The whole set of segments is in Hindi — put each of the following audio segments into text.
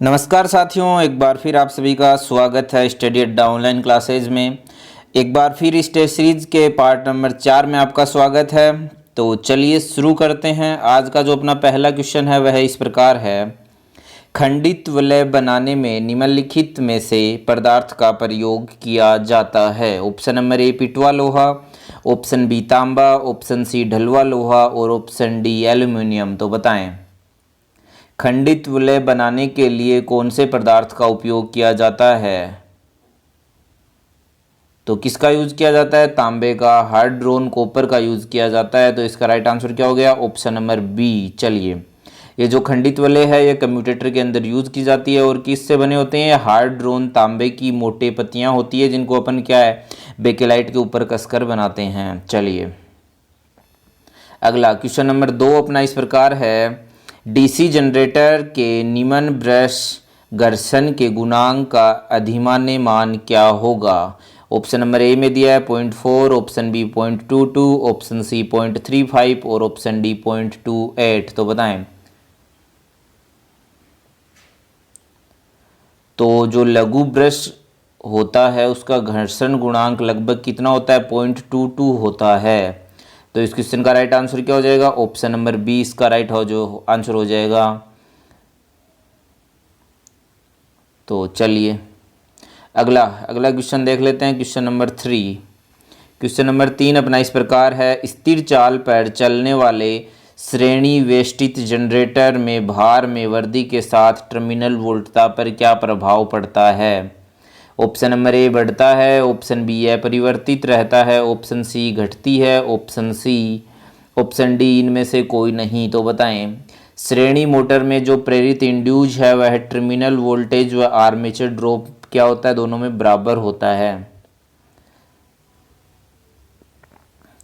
नमस्कार साथियों, एक बार फिर आप सभी का स्वागत है स्टडी अड्डा ऑनलाइन क्लासेज में। एक बार फिर इस टेस्ट सीरीज के पार्ट नंबर 4 में आपका स्वागत है। तो चलिए शुरू करते हैं। आज का जो अपना पहला क्वेश्चन है वह इस प्रकार है। खंडित वलय बनाने में निम्नलिखित में से पदार्थ का प्रयोग किया जाता है। ऑप्शन नंबर ए पिटवा लोहा, ऑप्शन बी तांबा, ऑप्शन सी ढलवा लोहा और ऑप्शन डी एल्यूमिनियम। तो बताएं खंडित विलय बनाने के लिए कौन से पदार्थ का उपयोग किया जाता है। तो किसका यूज किया जाता है? तांबे का, हाइड्रोन कॉपर का यूज किया जाता है। तो इसका राइट आंसर क्या हो गया? Option number B. चलिए, ये जो खंडित विलय है ये कम्यूटेटर के अंदर यूज की जाती है और किससे बने होते हैं? हाइड्रोन तांबे की मोटे पत्तियां होती है जिनको अपन क्या है बेकेलाइट के ऊपर कसकर बनाते हैं। चलिए अगला क्वेश्चन नंबर 2 अपना इस प्रकार है। डीसी जनरेटर के निम्न ब्रश घर्षण के गुणांक का अधिमान्य मान क्या होगा? ऑप्शन नंबर ए में दिया है 0.4, ऑप्शन बी 0.22, ऑप्शन सी 0.35 और ऑप्शन डी 0.28। तो बताएं। तो जो लघु ब्रश होता है उसका घर्षण गुणांक लगभग कितना होता है? 0.22 होता है। तो इस क्वेश्चन का राइट आंसर क्या हो जाएगा? ऑप्शन नंबर बी इसका राइट आंसर हो जाएगा। तो चलिए अगला क्वेश्चन देख लेते हैं। Question number 3। क्वेश्चन नंबर 3 अपना इस प्रकार है। स्थिर चाल पर चलने वाले श्रेणी वेष्टित जनरेटर में भार में वृद्धि के साथ टर्मिनल वोल्टता पर क्या प्रभाव पड़ता है? ऑप्शन नंबर ए बढ़ता है, ऑप्शन बी अपरिवर्तित रहता है, ऑप्शन सी घटती है, ऑप्शन डी इनमें से कोई नहीं। तो बताएं श्रेणी मोटर में जो प्रेरित इंड्यूज है वह टर्मिनल वोल्टेज व आर्मेचर ड्रॉप क्या होता है? दोनों में बराबर होता है।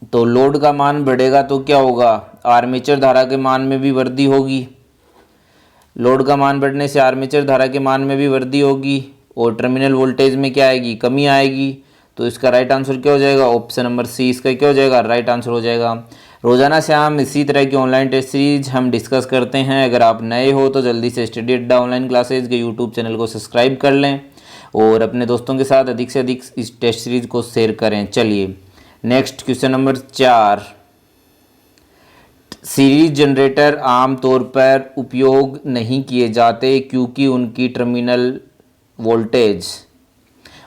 तो लोड का मान बढ़ेगा तो क्या होगा? आर्मेचर धारा के मान में भी वृद्धि होगी। लोड का मान बढ़ने से आर्मेचर धारा के मान में भी वृद्धि होगी और टर्मिनल वोल्टेज में क्या आएगी? कमी आएगी। तो इसका राइट आंसर क्या हो जाएगा? ऑप्शन नंबर सी इसका क्या हो जाएगा? राइट आंसर हो जाएगा। रोजाना से हम इसी तरह की ऑनलाइन टेस्ट सीरीज हम डिस्कस करते हैं। अगर आप नए हो तो जल्दी से स्टडी अड्डा ऑनलाइन क्लासेज के यूट्यूब चैनल को सब्सक्राइब कर लें और अपने दोस्तों के साथ अधिक से अधिक इस टेस्ट सीरीज को शेयर करें। चलिए next question number 4। Series generator आमतौर पर उपयोग नहीं किए जाते क्योंकि उनकी टर्मिनल वोल्टेज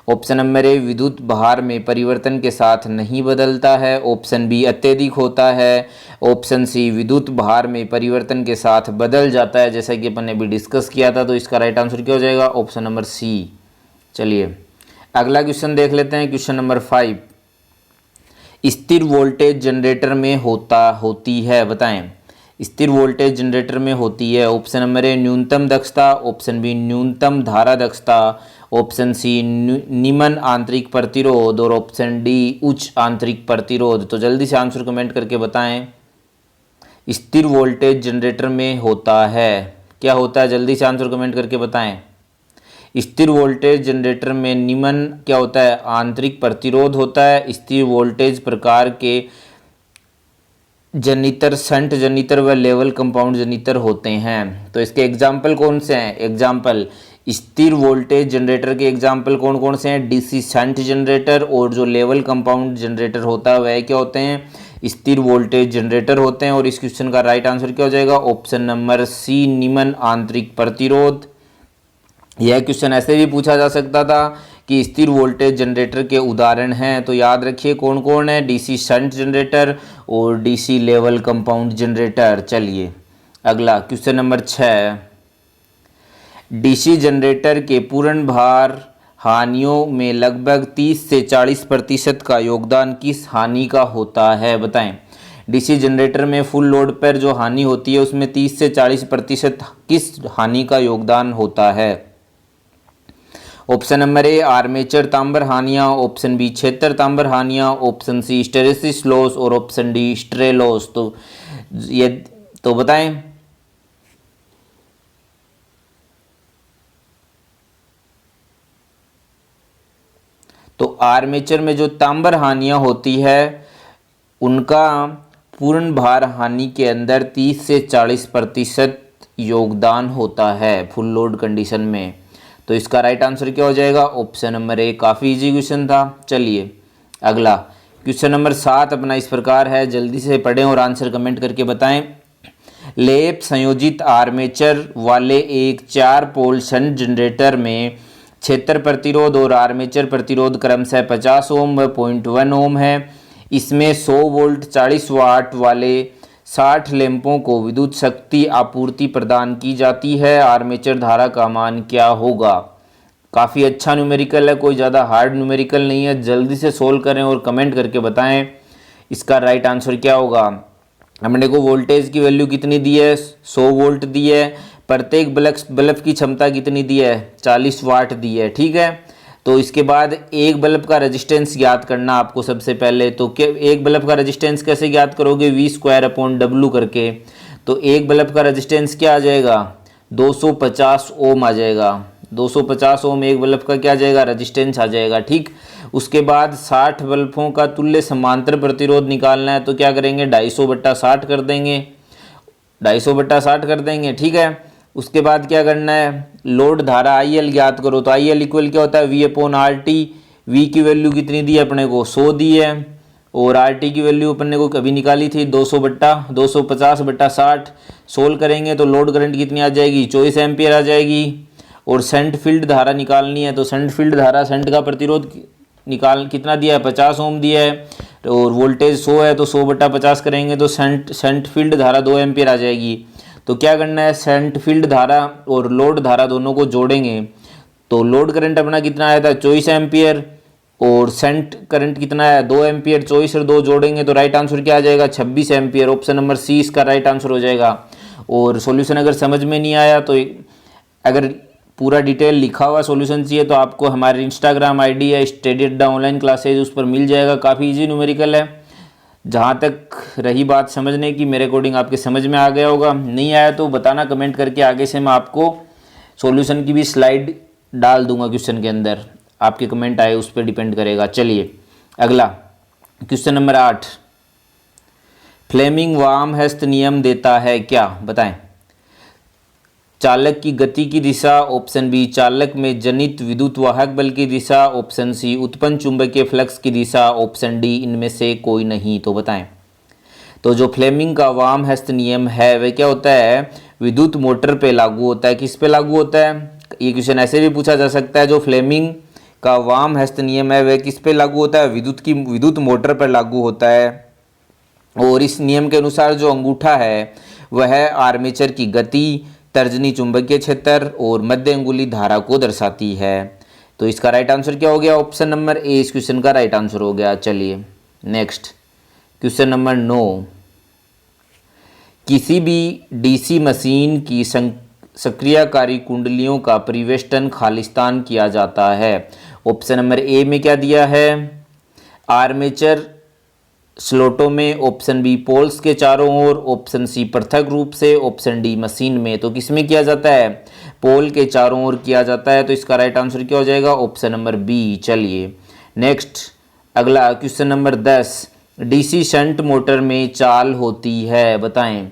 ऑप्शन नंबर ए विद्युत भार में परिवर्तन के साथ नहीं बदलता है, ऑप्शन बी अत्यधिक होता है, ऑप्शन सी विद्युत भार में परिवर्तन के साथ बदल जाता है जैसा कि अपन ने अभी डिस्कस किया था। तो इसका राइट आंसर क्या हो जाएगा? Option number C. चलिए अगला क्वेश्चन देख लेते हैं। Question number 5। स्थिर वोल्टेज जनरेटर में होती है। बताएं स्थिर वोल्टेज जनरेटर में होती है। ऑप्शन नंबर ए न्यूनतम दक्षता, ऑप्शन बी न्यूनतम धारा दक्षता, ऑप्शन सी निम्न आंतरिक प्रतिरोध और ऑप्शन डी उच्च आंतरिक प्रतिरोध। तो जल्दी से आंसर कमेंट करके बताएं। स्थिर वोल्टेज जनरेटर में होता है, क्या होता है? जल्दी से आंसर कमेंट करके बताएं। स्थिर वोल्टेज जनरेटर में निम्न क्या होता है? आंतरिक प्रतिरोध होता है। स्थिर वोल्टेज प्रकार के जनितर शंट जनितर व लेवल कंपाउंड जनितर होते हैं। तो इसके एग्जाम्पल कौन से हैं? एग्जाम्पल स्थिर वोल्टेज जनरेटर के एग्जाम्पल कौन कौन से हैं? डीसी शंट जनरेटर और जो लेवल कंपाउंड जनरेटर होता है वह क्या होते हैं? स्थिर वोल्टेज जनरेटर होते हैं। और इस क्वेश्चन का राइट आंसर क्या हो जाएगा? ऑप्शन नंबर सी निम्न आंतरिक प्रतिरोध। यह क्वेश्चन ऐसे भी पूछा जा सकता था कि स्थिर वोल्टेज जनरेटर के उदाहरण हैं। तो याद रखिए कौन कौन है? डीसी शंट जनरेटर और डीसी लेवल कंपाउंड जनरेटर। चलिए अगला क्वेश्चन नंबर 6। डीसी जनरेटर के पूर्ण भार हानियों में लगभग 30 से 40% का योगदान किस हानि का होता है? बताएं डीसी जनरेटर में फुल लोड पर जो हानि होती है उसमें 30 से 40% किस हानि का योगदान होता है? ऑप्शन नंबर ए आर्मेचर तांबर हानियां, ऑप्शन बी क्षेत्र तांबर हानियां, ऑप्शन सी हिस्टैरिसीस लॉस और ऑप्शन डी स्ट्रे लॉस। तो बताएं। तो आर्मेचर में जो तांबर हानियां होती है उनका पूर्ण भार हानि के अंदर 30 से 40% योगदान होता है फुल लोड कंडीशन में। तो इसका राइट आंसर क्या हो जाएगा? ऑप्शन नंबर ए। काफ़ी इजी क्वेश्चन था। चलिए अगला क्वेश्चन नंबर 7 अपना इस प्रकार है, जल्दी से पढ़ें और आंसर कमेंट करके बताएं। लेप संयोजित आर्मेचर वाले एक 4 पोल शंट जनरेटर में क्षेत्र प्रतिरोध और आर्मेचर प्रतिरोध क्रमशः 50 ओम व 0.1 ओम है। इसमें 100 वोल्ट 40 वाट वाले 60 लैंपों को विद्युत शक्ति आपूर्ति प्रदान की जाती है। आर्मेचर धारा का मान क्या होगा? काफ़ी अच्छा न्यूमेरिकल है, कोई ज़्यादा हार्ड न्यूमेरिकल नहीं है। जल्दी से सोल्व करें और कमेंट करके बताएं इसका राइट आंसर क्या होगा। हमने को वोल्टेज की वैल्यू कितनी दी है? 100 वोल्ट दी है। प्रत्येक बल्ब की क्षमता कितनी दी है? 40 वाट दी है। ठीक है, तो इसके बाद एक बल्ब का रेजिस्टेंस ज्ञात करना आपको सबसे पहले। तो क्या एक बल्ब का रेजिस्टेंस कैसे ज्ञात करोगे? V² करके। तो एक बल्ब का रेजिस्टेंस क्या आ जाएगा? 250 ओम आ जाएगा। 250 ओम एक बल्ब का क्या आ जाएगा? रेजिस्टेंस आ जाएगा। ठीक, उसके बाद 60 बल्बों का तुल्य समांतर प्रतिरोध निकालना है। तो क्या करेंगे? 250/60 कर देंगे। 250/60 कर देंगे। ठीक है, उसके बाद क्या करना है? लोड धारा IL ज्ञात करो। तो IL इक्वल क्या होता है? V/RT। V की वैल्यू कितनी दी है अपने को? 100 दी है। और RT की वैल्यू अपने को कभी निकाली थी? 250/60। सोल्व करेंगे तो लोड करंट कितनी आ जाएगी? 24 एम्पियर आ जाएगी। और शंट फील्ड धारा निकालनी है। तो शंट फील्ड धारा, शंट का प्रतिरोध निकाल कितना दिया है? 50 ओम दिया है। और वोल्टेज 100 है तो 100/50 करेंगे तो शंट फील्ड धारा 2 एम्पियर आ जाएगी। तो क्या करना है? शंट फील्ड धारा और लोड धारा दोनों को जोड़ेंगे। तो लोड करंट अपना कितना आया था? 24 एम्पियर। और शंट करंट कितना है? 2 एम्पियर। 24 और 2 जोड़ेंगे तो राइट आंसर क्या आ जाएगा? 26 एम्पियर। ऑप्शन नंबर सी इसका राइट आंसर हो जाएगा। और सॉल्यूशन अगर समझ में नहीं आया तो अगर पूरा डिटेल लिखा हुआ सॉल्यूशन चाहिए तो आपको हमारे इंस्टाग्राम ID है स्टडी अड्डा ऑनलाइन क्लासेज, उस पर मिल जाएगा। काफ़ी इजी न्यूमेरिकल है। जहाँ तक रही बात समझने की, मेरे अकॉर्डिंग आपके समझ में आ गया होगा। नहीं आया तो बताना कमेंट करके, आगे से मैं आपको सॉल्यूशन की भी स्लाइड डाल दूंगा क्वेश्चन के अंदर। आपके कमेंट आए उस पर डिपेंड करेगा। चलिए अगला क्वेश्चन नंबर 8। फ्लेमिंग वार्महेस्ट नियम देता है क्या? बताएं। चालक की गति की दिशा, ऑप्शन बी चालक में जनित विद्युत वाहक बल की दिशा, ऑप्शन सी उत्पन्न चुंबकीय फ्लक्स की दिशा, ऑप्शन डी इनमें से कोई नहीं। तो बताएं। तो जो फ्लेमिंग का वार्महेस्ट नियम है वह क्या होता है? विद्युत मोटर पे लागू होता है। किस पे लागू होता है? ये क्वेश्चन ऐसे भी पूछा जा सकता है, जो फ्लेमिंग का वार्महेस्ट नियम है वह किस पे लागू होता है? विद्युत मोटर पर लागू होता है। और इस नियम के अनुसार जो अंगूठा है वह आर्मेचर की गति, तर्जनी चुंबकीय क्षेत्र और मध्य अंगुली धारा को दर्शाती है। तो इसका राइट आंसर क्या हो गया? ऑप्शन नंबर ए इस क्वेश्चन का राइट आंसर हो गया। चलिए नेक्स्ट क्वेश्चन नंबर 9। किसी भी DC मशीन की सक्रियकारी कुंडलियों का परिवेष्टन खालिस्तान किया जाता है। ऑप्शन नंबर ए में क्या दिया है? आर्मेचर स्लोटों में, ऑप्शन बी पोल्स के चारों ओर, ऑप्शन सी पृथक रूप से, ऑप्शन डी मशीन में। तो किस में किया जाता है? पोल के चारों ओर किया जाता है। तो इसका राइट आंसर क्या हो जाएगा? Option number B. चलिए नेक्स्ट अगला question number 10। DC shunt motor में चाल होती है। बताएं।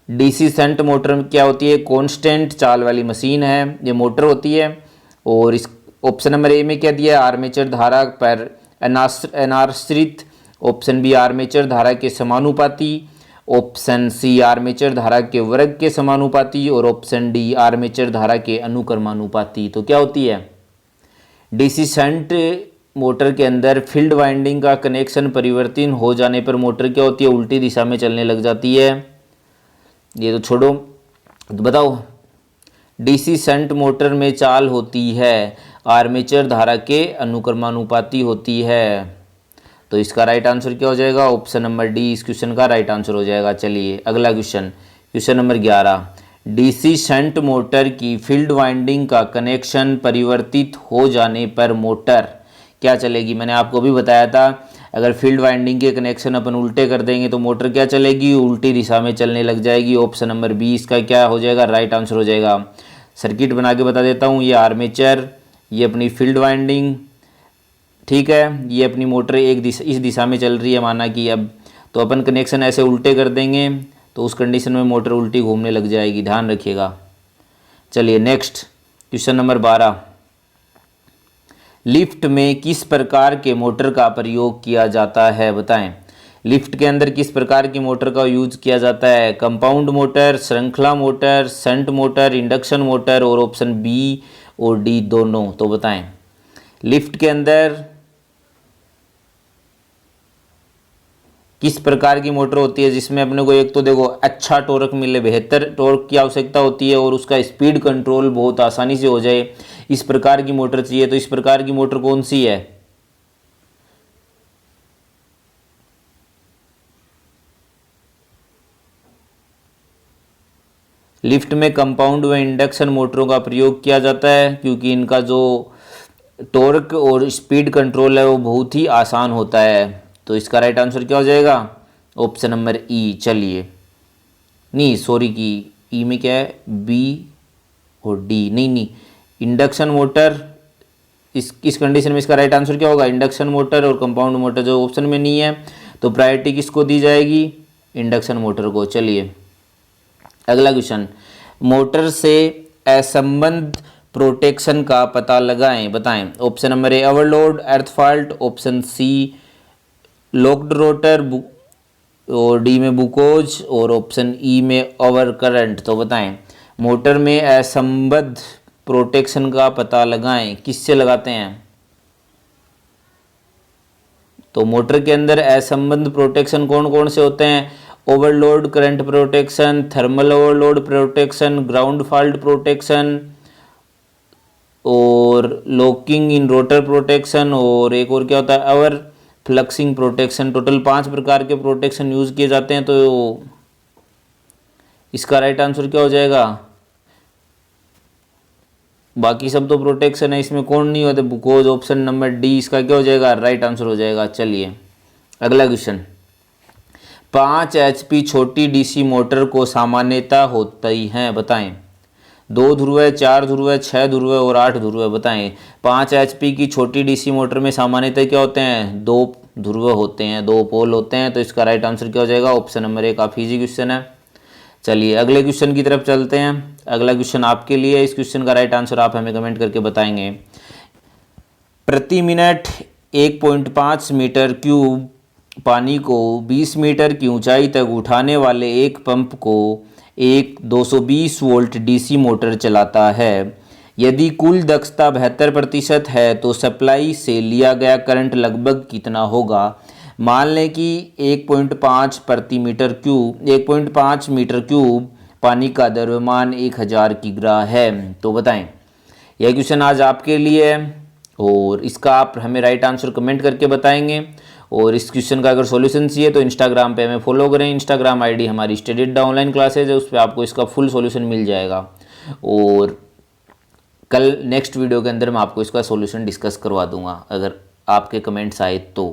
DC शंट मोटर क्या होती है? कांस्टेंट चाल वाली मशीन है, ये मोटर होती है। और इस ऑप्शन नंबर ए में क्या दिया है? आर्मेचर धारा पर अनाश्रित, ऑप्शन बी आर्मेचर धारा के समानुपाती, ऑप्शन सी आर्मेचर धारा के वर्ग के समानुपाती और ऑप्शन डी आर्मेचर धारा के अनुक्रमानुपाती। तो क्या होती है? DC शंट मोटर के अंदर फील्ड वाइंडिंग का कनेक्शन परिवर्तन हो जाने पर मोटर क्या होती है? उल्टी दिशा में चलने लग जाती है। ये तो छोड़ो, तो बताओ। DC शंट मोटर में चाल होती है आर्मेचर धारा के अनुक्रमानुपाती होती है। तो इसका राइट आंसर क्या हो जाएगा? ऑप्शन नंबर डी इस क्वेश्चन का राइट आंसर हो जाएगा। चलिए अगला question number 11। DC shunt motor की फील्ड वाइंडिंग का कनेक्शन परिवर्तित हो जाने पर मोटर क्या चलेगी? मैंने आपको अभी बताया था, अगर फील्ड वाइंडिंग के कनेक्शन अपन उल्टे कर देंगे तो मोटर क्या चलेगी? उल्टी दिशा में चलने लग जाएगी। ऑप्शन नंबर बी इसका क्या हो जाएगा? राइट आंसर हो जाएगा। सर्किट बना के बता देता हूँ। ये आर्मेचर, ये अपनी फील्ड वाइंडिंग, ठीक है, ये अपनी मोटर इस दिशा में चल रही है, माना कि अब तो अपन कनेक्शन ऐसे उल्टे कर देंगे तो उस कंडीशन में मोटर उल्टी घूमने लग जाएगी, ध्यान रखिएगा। चलिए नेक्स्ट क्वेश्चन नंबर 12। लिफ्ट में किस प्रकार के मोटर का प्रयोग किया जाता है, बताएं। लिफ्ट के अंदर किस प्रकार की मोटर का यूज किया जाता है? कंपाउंड मोटर, श्रृंखला motor, shunt motor, induction motor और ऑप्शन बी और डी दोनों। तो बताएं लिफ्ट के अंदर किस प्रकार की मोटर होती है जिसमें अपने को एक तो देखो अच्छा टॉर्क मिले, बेहतर टॉर्क की आवश्यकता होती है और उसका स्पीड कंट्रोल बहुत आसानी से हो जाए, इस प्रकार की मोटर चाहिए। तो इस प्रकार की मोटर कौन सी है? लिफ्ट में कंपाउंड व इंडक्शन मोटरों का प्रयोग किया जाता है क्योंकि इनका जो टॉर्क और स्पीड कंट्रोल है वो बहुत ही आसान होता है। तो इसका राइट आंसर क्या हो जाएगा? ऑप्शन नंबर ई। चलिए नहीं सॉरी की ई में क्या है, बी और डी, नहीं इंडक्शन मोटर, इस कंडीशन में इसका राइट आंसर क्या होगा? इंडक्शन मोटर और कंपाउंड मोटर जो ऑप्शन में नहीं है, तो प्रायोरिटी किसको दी जाएगी? इंडक्शन मोटर को। चलिए अगला क्वेश्चन, मोटर से असंबद्ध प्रोटेक्शन का पता लगाएं, बताएं। Option number A overload, earth fault, option C locked rotor और डी में बुकोज और ऑप्शन ई में ओवर करंट। तो बताएं मोटर में असंबद्ध प्रोटेक्शन का पता लगाएं, किससे लगाते हैं? तो मोटर के अंदर असंबद्ध प्रोटेक्शन कौन कौन से होते हैं? Overload current protection, thermal overload protection, ground fault protection और लॉकिंग इन रोटर प्रोटेक्शन और एक और क्या होता है ओवर फ्लक्सिंग प्रोटेक्शन। टोटल 5 प्रकार के प्रोटेक्शन यूज किए जाते हैं। तो इसका राइट आंसर क्या हो जाएगा? बाकी सब तो प्रोटेक्शन है, इसमें कौन नहीं होते? बुकोज। ऑप्शन नंबर डी इसका क्या हो जाएगा? राइट आंसर हो जाएगा। चलिए अगला क्वेश्चन, 5 HP छोटी डीसी मोटर को सामान्यता होती हैं, बताएं। 2 ध्रुव, 4 ध्रुव, 6 ध्रुव और 8 ध्रुव, बताएं। 5 HP की छोटी डीसी मोटर में सामान्यतः क्या होते हैं? 2 ध्रुव होते हैं, 2 पोल होते हैं। तो इसका राइट आंसर क्या हो जाएगा? ऑप्शन नंबर ए। काफ़ी इजी क्वेश्चन है। चलिए अगले क्वेश्चन की तरफ चलते हैं। अगला क्वेश्चन आपके लिए, इस क्वेश्चन का राइट आंसर आप हमें कमेंट करके बताएंगे। प्रति मिनट 1.5 मीटर क्यूब पानी को 20 मीटर की ऊंचाई तक उठाने वाले एक पंप को एक 220 वोल्ट डीसी मोटर चलाता है। यदि कुल दक्षता 72% है तो सप्लाई से लिया गया करंट लगभग कितना होगा? मान लें कि 1.5 प्रति मीटर क्यूब 1.5 मीटर क्यूब पानी का द्रव्यमान 1000 किग्रा है। तो बताएं यह क्वेश्चन आज आपके लिए है और इसका आप हमें राइट आंसर कमेंट करके बताएंगे। और इस क्वेश्चन का अगर सॉल्यूशन चाहिए तो इंस्टाग्राम पे हमें फॉलो करें। इंस्टाग्राम आईडी हमारी स्टडी अड्डा ऑनलाइन क्लासेज है, उस पर आपको इसका फुल सॉल्यूशन मिल जाएगा। और कल नेक्स्ट वीडियो के अंदर मैं आपको इसका सॉल्यूशन डिस्कस करवा दूंगा अगर आपके कमेंट्स आए तो।